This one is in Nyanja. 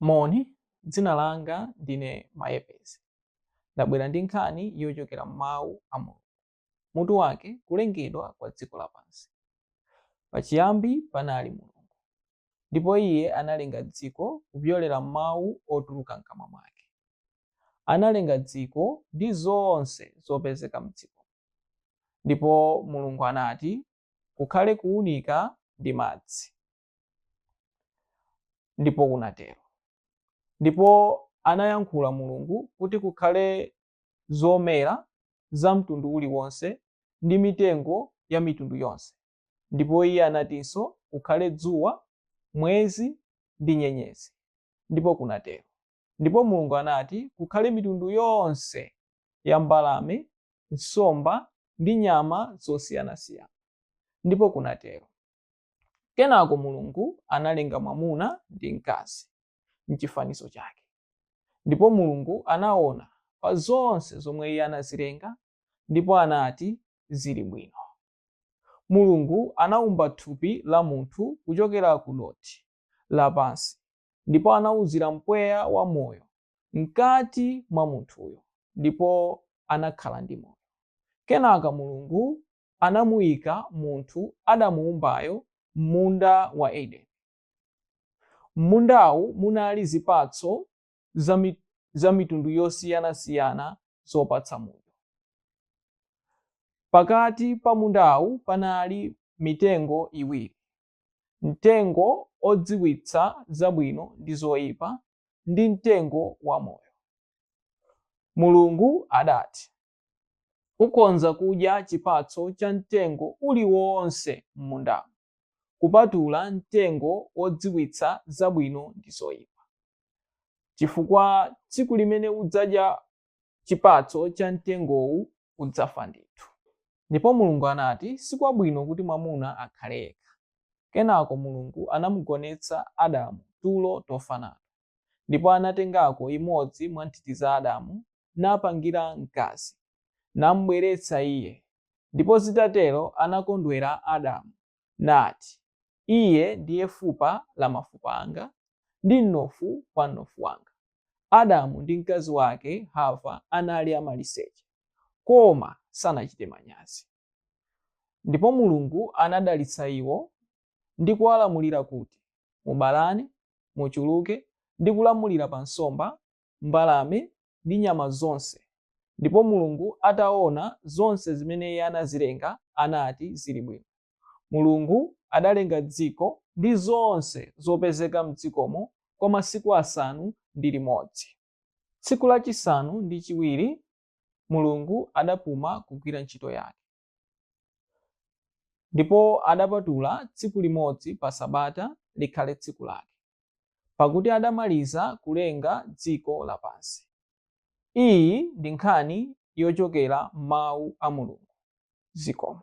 Moni, dzina langa ndine Mayepezi. Ndabwera ndi nkhani yochokera m'mawu a Mulungu. Mutu wake kulengedwa kwa dziko lapansi. Pachiyambi panali Mulungu, ndipo iye analenga dziko kupyolera mawu otuluka m'kamwa mwake. Analenga dziko ndi zonse zopezeka m'dziko. Ndipo Mulungu anati, kukhale kuwunika ndi madzi. Ndipo kunatero. Ndipo anayankhula Mulungu kuti kukhale zomera za mtundu uliwonse ndi mitengo ya mitundu yonse. Ndipo iye anatinso kukhale dzuwa, mwezi ndi nyenyezi. Ndipo kunatero. Ndipo Mulungu anati kukhale mitundu yonse ya mbalame, nsomba ndi nyama zosiyanasiyana. Ndipo kunatero. Kenako Mulungu analenga mwamuna ndi mkazi m'chifanizo chake. Ndipo Mulungu anaona pa zonse zomwe iye anazilenga, ndipo anati zili bwino. Mulungu anawumba thupi la munthu kuchokera ku dothi lapansi, ndipo anawuzira mpweya wa moyo mkati mwa munthuyo, ndipo anakhala ndi moyo. Kenaka Mulungu anamuyika munthu adamuwumbayo m'munda wa Edeni. M'mundawu munali zipatso za mitundu yosiyanasiyana zopatsa moyo. Pakati pa mundawu panali mitengo iwiri, mtengo odziwitsa zabwino ndi zoyipa ndi mtengo wa moyo. Mulungu adati, ukonza kudya chipatso cha mtengo uliwonse m'mundawu, kupatula mtengo odziwitsa zabwino ndi zoyipa, chifukwa tsiku limene udzadya chipatso cha mtengowu udzafa ndithu. Ndipo Mulungu anati sikwabwino kuti mwamuna akhale yekha. Kenako Mulungu anamugonetsa Adamu tulo tofanana, ndipo anatengako imodzi mwa nthiti za Adamu napangira mkazi, namubweretsa iye. Ndipo zitatero anakondwera Adamu, nati, iye ndiye fupa la mafupa anga ndi mnofu wa mnofu wanga. Adamu ndi mkazi wake Hava anali amaliseche, koma sanachite manyazi. Ndipo Mulungu anadalitsa iwo ndi kuwalamulira kuti mubalane, muchuluke ndi kulamulira pa nsomba, mbalame ndi nyama zonse. Ndipo Mulungu ataona zonse zimene iye anazilenga, anati zili bwino. Mulungu adalenga dziko ndi zonse zopezeka m'dzikomo kwa masiku 6 Tsiku lachisanu ndi chiwiri Mulungu adapuma kugwira ntchito yake. Ndipo adapatula tsiku limodzi pa Sabata likhale tsiku lake, pakuti adamaliza kulenga dziko lapansi. Iyi ndi nkhani yochokera m'mawu a Mulungu. Zikomo.